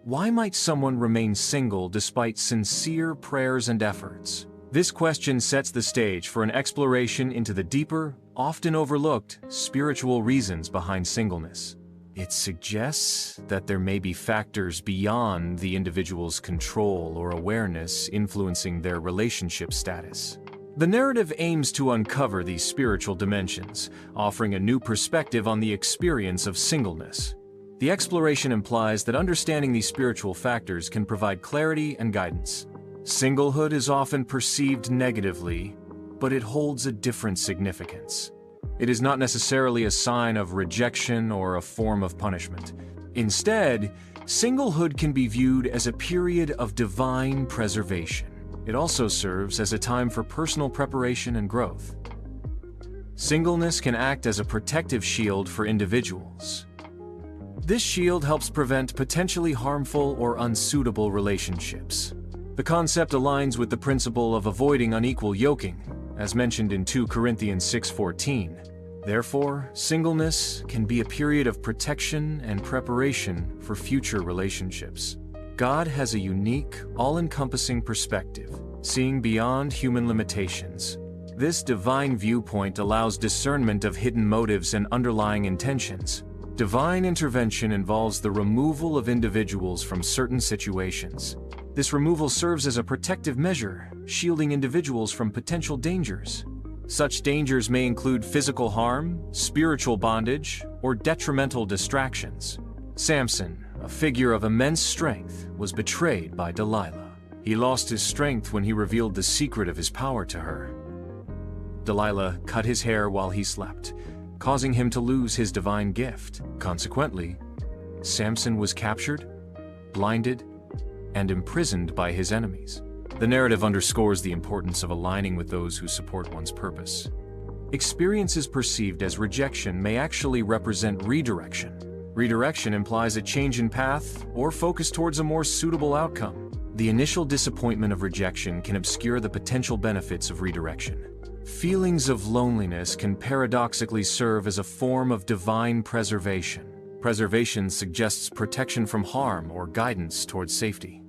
Why might someone remain single despite sincere prayers and efforts? This question sets the stage for an exploration into the deeper, often overlooked, spiritual reasons behind singleness. It suggests that there may be factors beyond the individual's control or awareness influencing their relationship status. The narrative aims to uncover these spiritual dimensions, offering a new perspective on the experience of singleness. The exploration implies that understanding these spiritual factors can provide clarity and guidance. Singlehood is often perceived negatively, but it holds a different significance. It is not necessarily a sign of rejection or a form of punishment. Instead, singlehood can be viewed as a period of divine preservation. It also serves as a time for personal preparation and growth. Singleness can act as a protective shield for individuals. This shield helps prevent potentially harmful or unsuitable relationships. The concept aligns with the principle of avoiding unequal yoking, as mentioned in 2 Corinthians 6:14. Therefore, singleness can be a period of protection and preparation for future relationships. God has a unique, all-encompassing perspective, seeing beyond human limitations. This divine viewpoint allows discernment of hidden motives and underlying intentions. Divine intervention involves the removal of individuals from certain situations. This removal serves as a protective measure, shielding individuals from potential dangers. Such dangers may include physical harm, spiritual bondage, or detrimental distractions. Samson, a figure of immense strength, was betrayed by Delilah. He lost his strength when he revealed the secret of his power to her. Delilah cut his hair while he slept, causing him to lose his divine gift. Consequently, Samson was captured, blinded, and imprisoned by his enemies. The narrative underscores the importance of aligning with those who support one's purpose. Experiences perceived as rejection may actually represent redirection. Redirection implies a change in path or focus towards a more suitable outcome. The initial disappointment of rejection can obscure the potential benefits of redirection. Feelings of loneliness can paradoxically serve as a form of divine preservation. Preservation suggests protection from harm or guidance towards safety.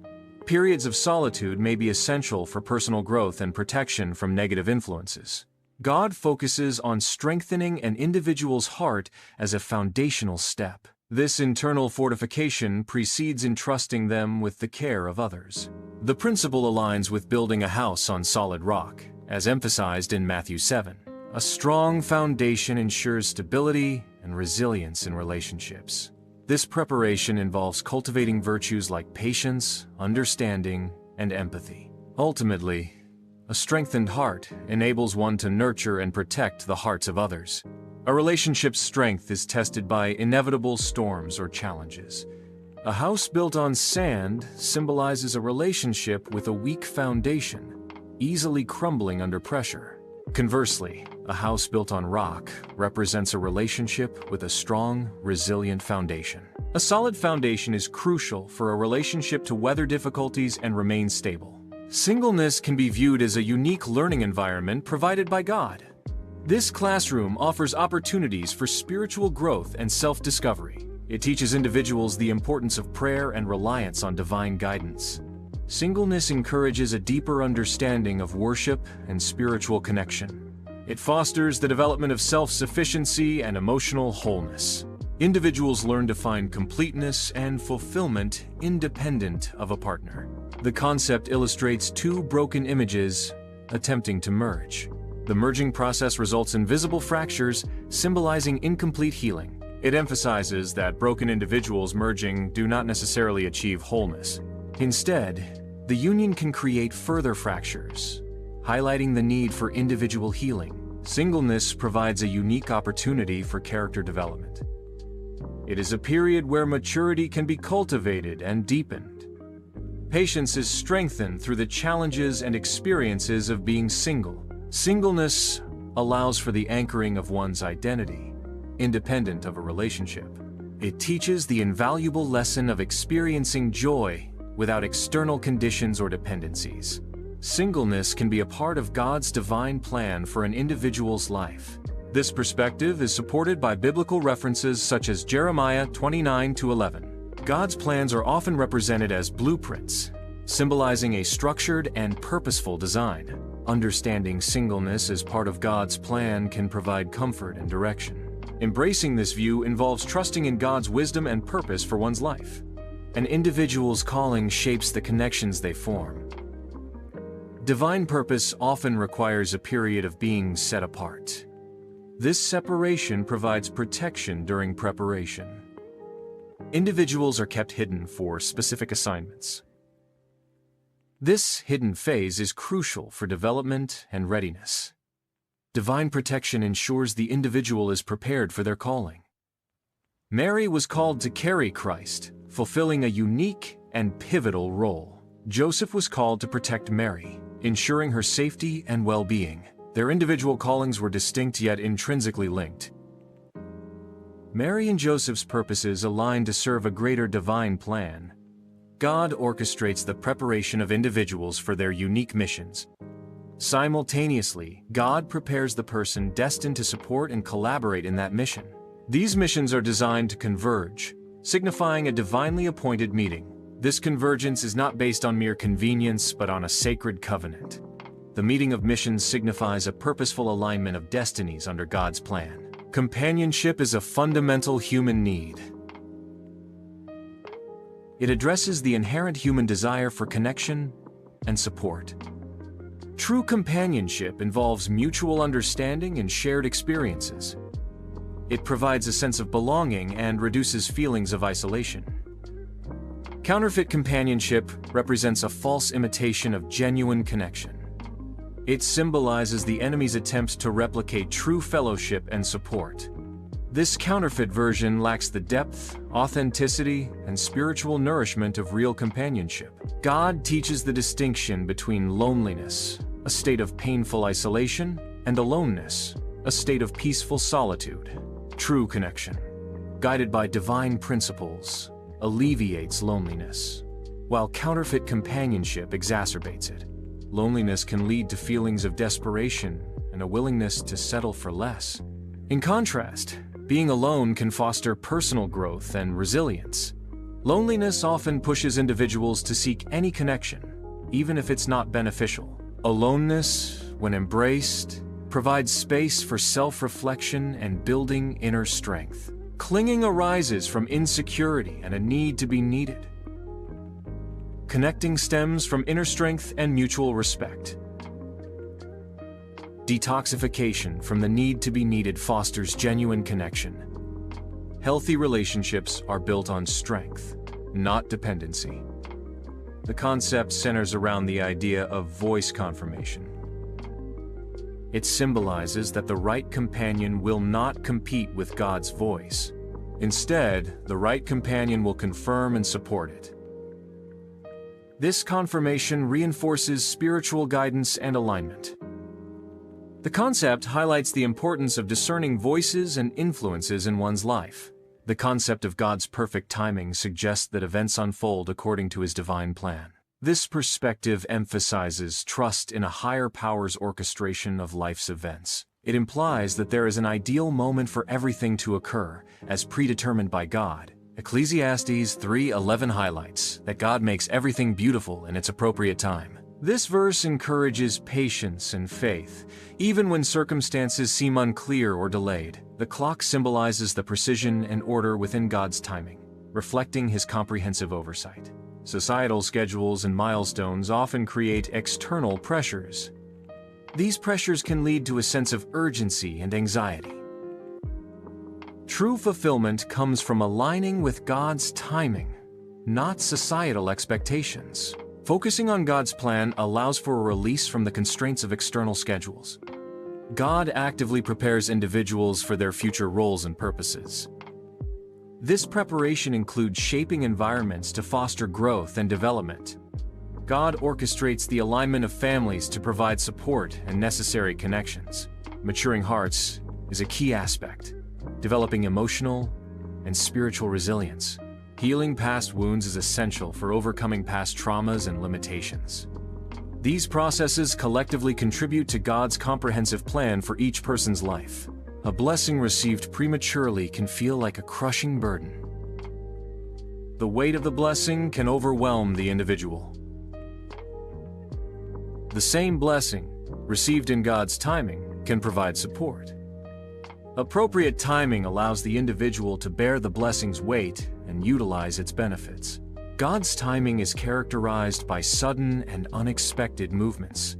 Periods of solitude may be essential for personal growth and protection from negative influences. God focuses on strengthening an individual's heart as a foundational step. This internal fortification precedes entrusting them with the care of others. The principle aligns with building a house on solid rock, as emphasized in Matthew 7. A strong foundation ensures stability and resilience in relationships. This preparation involves cultivating virtues like patience, understanding, and empathy. Ultimately, a strengthened heart enables one to nurture and protect the hearts of others. A relationship's strength is tested by inevitable storms or challenges. A house built on sand symbolizes a relationship with a weak foundation, easily crumbling under pressure. Conversely, a house built on rock represents a relationship with a strong, resilient foundation. A solid foundation is crucial for a relationship to weather difficulties and remain stable. Singleness can be viewed as a unique learning environment provided by God. This classroom offers opportunities for spiritual growth and self-discovery. It teaches individuals the importance of prayer and reliance on divine guidance. Singleness encourages a deeper understanding of worship and spiritual connection. It fosters the development of self-sufficiency and emotional wholeness. Individuals learn to find completeness and fulfillment independent of a partner. The concept illustrates two broken images attempting to merge. The merging process results in visible fractures, symbolizing incomplete healing. It emphasizes that broken individuals merging do not necessarily achieve wholeness. Instead, the union can create further fractures, highlighting the need for individual healing. Singleness provides a unique opportunity for character development. It is a period where maturity can be cultivated and deepened. Patience is strengthened through the challenges and experiences of being single. Singleness allows for the anchoring of one's identity, independent of a relationship. It teaches the invaluable lesson of experiencing joy without external conditions or dependencies. Singleness can be a part of God's divine plan for an individual's life. This perspective is supported by biblical references such as Jeremiah 29:11. God's plans are often represented as blueprints, symbolizing a structured and purposeful design. Understanding singleness as part of God's plan can provide comfort and direction. Embracing this view involves trusting in God's wisdom and purpose for one's life. An individual's calling shapes the connections they form. Divine purpose often requires a period of being set apart. This separation provides protection during preparation. Individuals are kept hidden for specific assignments. This hidden phase is crucial for development and readiness. Divine protection ensures the individual is prepared for their calling. Mary was called to carry Christ, fulfilling a unique and pivotal role. Joseph was called to protect Mary, ensuring her safety and well-being. Their individual callings were distinct yet intrinsically linked. Mary and Joseph's purposes align to serve a greater divine plan. God orchestrates the preparation of individuals for their unique missions. Simultaneously, God prepares the person destined to support and collaborate in that mission. These missions are designed to converge, signifying a divinely appointed meeting. This convergence is not based on mere convenience, but on a sacred covenant. The meeting of missions signifies a purposeful alignment of destinies under God's plan. Companionship is a fundamental human need. It addresses the inherent human desire for connection and support. True companionship involves mutual understanding and shared experiences. It provides a sense of belonging and reduces feelings of isolation. Counterfeit companionship represents a false imitation of genuine connection. It symbolizes the enemy's attempt to replicate true fellowship and support. This counterfeit version lacks the depth, authenticity, and spiritual nourishment of real companionship. God teaches the distinction between loneliness, a state of painful isolation, and aloneness, a state of peaceful solitude. True connection, guided by divine principles, alleviates loneliness, while counterfeit companionship exacerbates it. Loneliness can lead to feelings of desperation and a willingness to settle for less. In contrast, being alone can foster personal growth and resilience. Loneliness often pushes individuals to seek any connection, even if it's not beneficial. Aloneness, when embraced, provides space for self-reflection and building inner strength. Clinging arises from insecurity and a need to be needed. Connecting stems from inner strength and mutual respect. Detoxification from the need to be needed fosters genuine connection. Healthy relationships are built on strength, not dependency. The concept centers around the idea of voice confirmation. It symbolizes that the right companion will not compete with God's voice. Instead, the right companion will confirm and support it. This confirmation reinforces spiritual guidance and alignment. The concept highlights the importance of discerning voices and influences in one's life. The concept of God's perfect timing suggests that events unfold according to His divine plan. This perspective emphasizes trust in a higher power's orchestration of life's events. It implies that there is an ideal moment for everything to occur, as predetermined by God. Ecclesiastes 3:11 highlights that God makes everything beautiful in its appropriate time. This verse encourages patience and faith, even when circumstances seem unclear or delayed. The clock symbolizes the precision and order within God's timing, reflecting His comprehensive oversight. Societal schedules and milestones often create external pressures. These pressures can lead to a sense of urgency and anxiety. True fulfillment comes from aligning with God's timing, not societal expectations. Focusing on God's plan allows for a release from the constraints of external schedules. God actively prepares individuals for their future roles and purposes. This preparation includes shaping environments to foster growth and development. God orchestrates the alignment of families to provide support and necessary connections. Maturing hearts is a key aspect, developing emotional and spiritual resilience. Healing past wounds is essential for overcoming past traumas and limitations. These processes collectively contribute to God's comprehensive plan for each person's life. A blessing received prematurely can feel like a crushing burden. the weight of the blessing can overwhelm the individual. The same blessing, received in God's timing, can provide support. Appropriate timing allows the individual to bear the blessing's weight and utilize its benefits. God's timing is characterized by sudden and unexpected movements.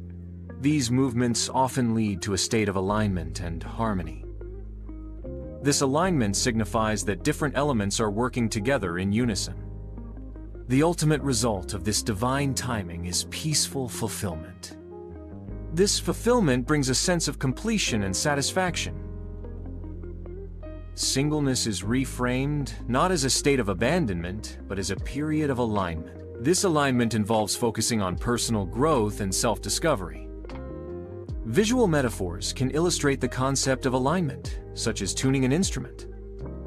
These movements often lead to a state of alignment and harmony. This alignment signifies that different elements are working together in unison. The ultimate result of this divine timing is peaceful fulfillment. This fulfillment brings a sense of completion and satisfaction. Singleness is reframed not as a state of abandonment, but as a period of alignment. This alignment involves focusing on personal growth and self-discovery. Visual metaphors can illustrate the concept of alignment, such as tuning an instrument.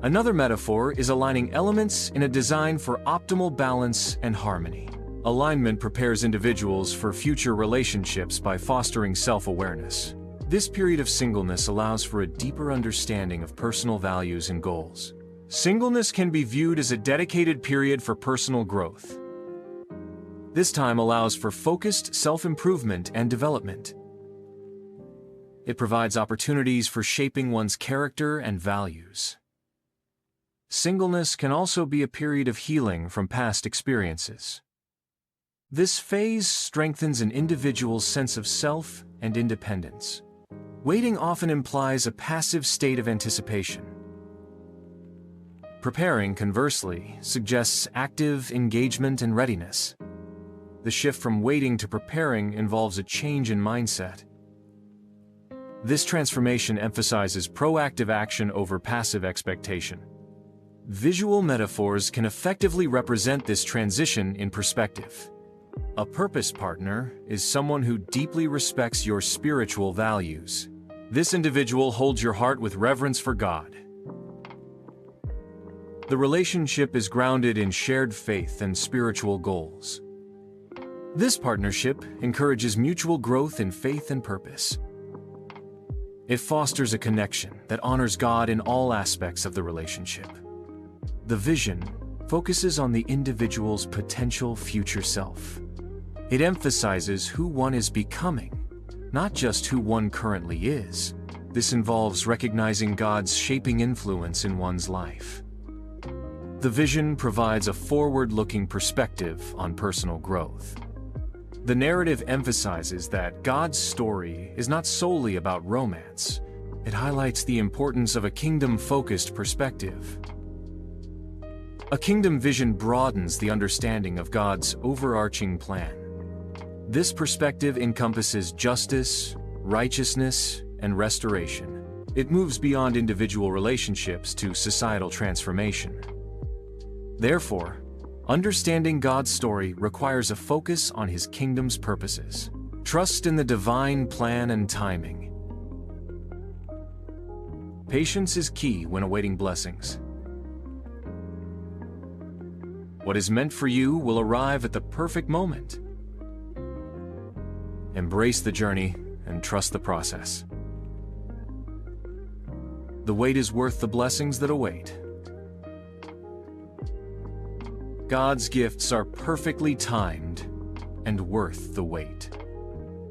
Another metaphor is aligning elements in a design for optimal balance and harmony. Alignment prepares individuals for future relationships by fostering self-awareness. This period of singleness allows for a deeper understanding of personal values and goals. Singleness can be viewed as a dedicated period for personal growth. This time allows for focused self-improvement and development. It provides opportunities for shaping one's character and values. Singleness can also be a period of healing from past experiences. This phase strengthens an individual's sense of self and independence. Waiting often implies a passive state of anticipation. Preparing, conversely, suggests active engagement and readiness. The shift from waiting to preparing involves a change in mindset. This transformation emphasizes proactive action over passive expectation. Visual metaphors can effectively represent this transition in perspective. A purpose partner is someone who deeply respects your spiritual values. This individual holds your heart with reverence for God. The relationship is grounded in shared faith and spiritual goals. This partnership encourages mutual growth in faith and purpose. It fosters a connection that honors God in all aspects of the relationship. The vision focuses on the individual's potential future self. It emphasizes who one is becoming, not just who one currently is. This involves recognizing God's shaping influence in one's life. The vision provides a forward-looking perspective on personal growth. The narrative emphasizes that God's story is not solely about romance. It highlights the importance of a kingdom-focused perspective. A kingdom vision broadens the understanding of God's overarching plan. This perspective encompasses justice, righteousness, and restoration. It moves beyond individual relationships to societal transformation. Therefore, understanding God's story requires a focus on His kingdom's purposes. Trust in the divine plan and timing. Patience is key when awaiting blessings. What is meant for you will arrive at the perfect moment. Embrace the journey and trust the process. The wait is worth the blessings that await. God's gifts are perfectly timed and worth the wait.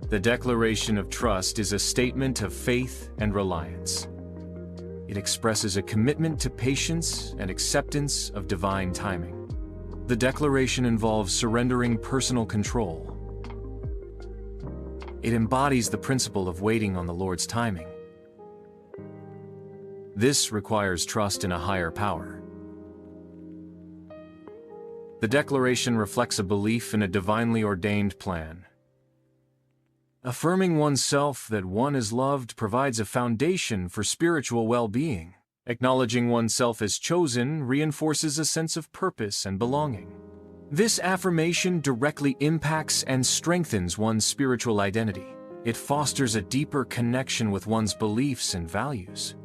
The declaration of trust is a statement of faith and reliance. It expresses a commitment to patience and acceptance of divine timing. The declaration involves surrendering personal control. It embodies the principle of waiting on the Lord's timing. This requires trust in a higher power. The declaration reflects a belief in a divinely ordained plan. Affirming oneself that one is loved provides a foundation for spiritual well-being. Acknowledging oneself as chosen reinforces a sense of purpose and belonging. This affirmation directly impacts and strengthens one's spiritual identity. It fosters a deeper connection with one's beliefs and values.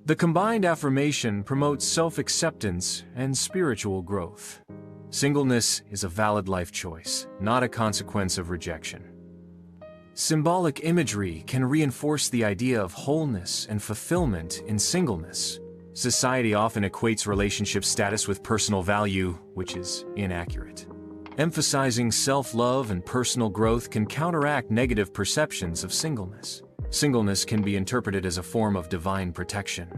The combined affirmation promotes self-acceptance and spiritual growth. Singleness is a valid life choice, not a consequence of rejection. Symbolic imagery can reinforce the idea of wholeness and fulfillment in singleness. Society often equates relationship status with personal value, which is inaccurate. Emphasizing self-love and personal growth can counteract negative perceptions of singleness. Singleness can be interpreted as a form of divine protection.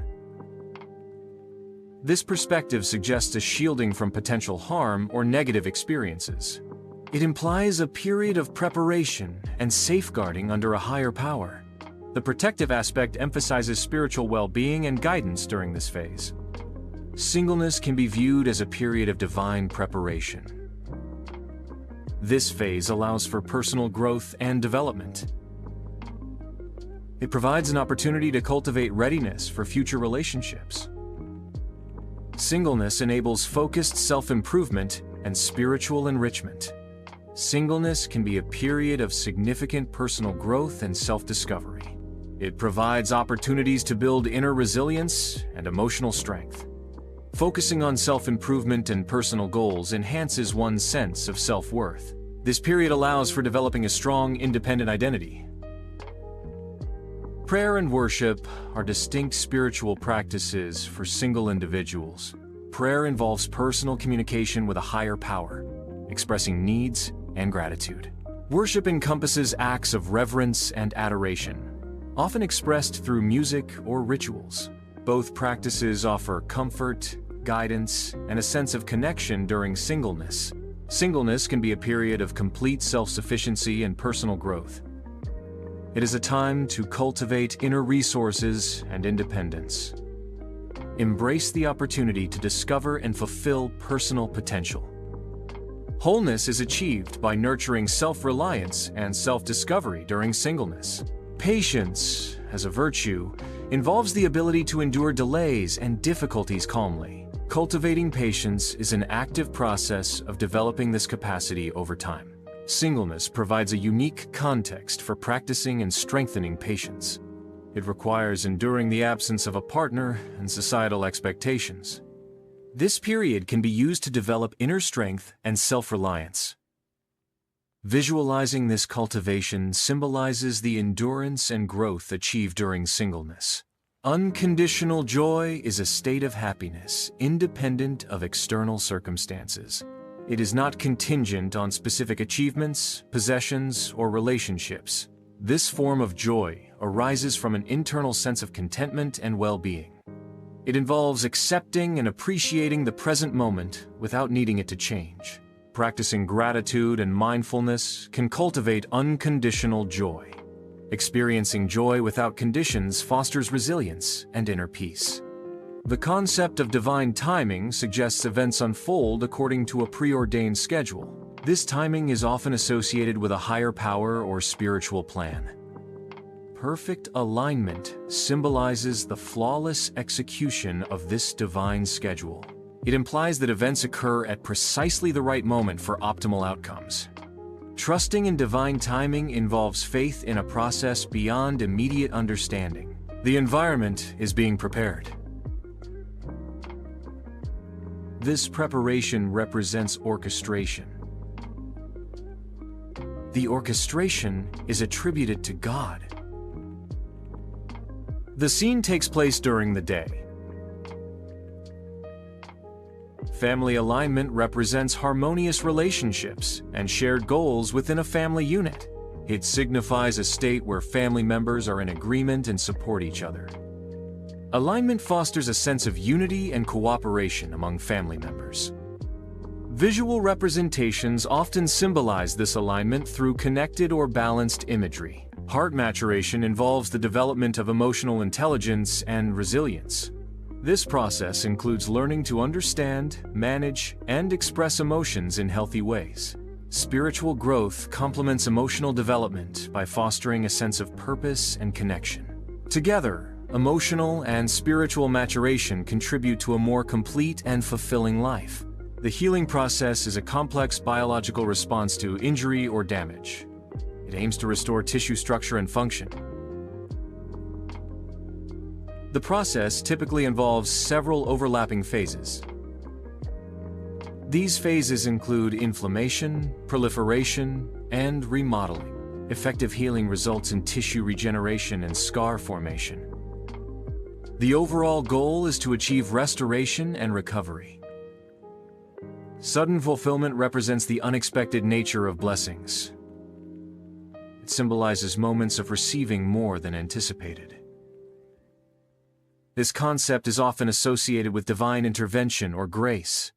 This perspective suggests a shielding from potential harm or negative experiences. It implies a period of preparation and safeguarding under a higher power. The protective aspect emphasizes spiritual well-being and guidance during this phase. Singleness can be viewed as a period of divine preparation. This phase allows for personal growth and development. It provides an opportunity to cultivate readiness for future relationships. Singleness enables focused self-improvement and spiritual enrichment. Singleness can be a period of significant personal growth and self-discovery. It provides opportunities to build inner resilience and emotional strength. Focusing on self-improvement and personal goals enhances one's sense of self-worth. This period allows for developing a strong, independent identity. Prayer and worship are distinct spiritual practices for single individuals. Prayer involves personal communication with a higher power, expressing needs and gratitude. Worship encompasses acts of reverence and adoration, often expressed through music or rituals. Both practices offer comfort, guidance, and a sense of connection during singleness. Singleness can be a period of complete self-sufficiency and personal growth. It is a time to cultivate inner resources and independence. Embrace the opportunity to discover and fulfill personal potential. Wholeness is achieved by nurturing self-reliance and self-discovery during singleness. Patience, as a virtue, involves the ability to endure delays and difficulties calmly. Cultivating patience is an active process of developing this capacity over time. Singleness provides a unique context for practicing and strengthening patience. It requires enduring the absence of a partner and societal expectations. This period can be used to develop inner strength and self-reliance. Visualizing this cultivation symbolizes the endurance and growth achieved during singleness. Unconditional joy is a state of happiness independent of external circumstances. It is not contingent on specific achievements, possessions, or relationships. This form of joy arises from an internal sense of contentment and well-being. It involves accepting and appreciating the present moment without needing it to change. Practicing gratitude and mindfulness can cultivate unconditional joy. Experiencing joy without conditions fosters resilience and inner peace. The concept of divine timing suggests events unfold according to a preordained schedule. This timing is often associated with a higher power or spiritual plan. Perfect alignment symbolizes the flawless execution of this divine schedule. It implies that events occur at precisely the right moment for optimal outcomes. Trusting in divine timing involves faith in a process beyond immediate understanding. The environment is being prepared. This preparation represents orchestration. The orchestration is attributed to God. The scene takes place during the day. Family alignment represents harmonious relationships and shared goals within a family unit. It signifies a state where family members are in agreement and support each other. Alignment fosters a sense of unity and cooperation among family members. Visual representations often symbolize this alignment through connected or balanced imagery. Heart maturation involves the development of emotional intelligence and resilience. This process includes learning to understand, manage, and express emotions in healthy ways. Spiritual growth complements emotional development by fostering a sense of purpose and connection. Together, emotional and spiritual maturation contribute to a more complete and fulfilling life. The healing process is a complex biological response to injury or damage. It aims to restore tissue structure and function. The process typically involves several overlapping phases. These phases include inflammation, proliferation, and remodeling. Effective healing results in tissue regeneration and scar formation. The overall goal is to achieve restoration and recovery. Sudden fulfillment represents the unexpected nature of blessings. It symbolizes moments of receiving more than anticipated. This concept is often associated with divine intervention or grace.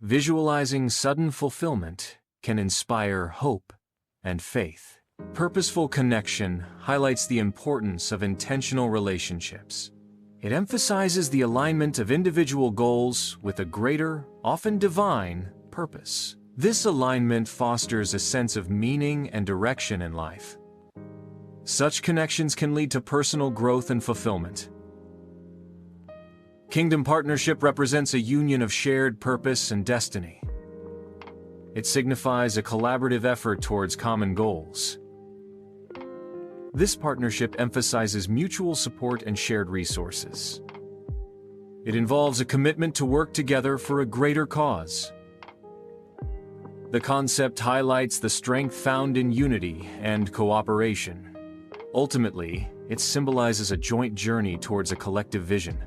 Visualizing sudden fulfillment can inspire hope and faith. Purposeful connection highlights the importance of intentional relationships. It emphasizes the alignment of individual goals with a greater, often divine, purpose. This alignment fosters a sense of meaning and direction in life. Such connections can lead to personal growth and fulfillment. Kingdom partnership represents a union of shared purpose and destiny. It signifies a collaborative effort towards common goals. This partnership emphasizes mutual support and shared resources. It involves a commitment to work together for a greater cause. The concept highlights the strength found in unity and cooperation. Ultimately, it symbolizes a joint journey towards a collective vision.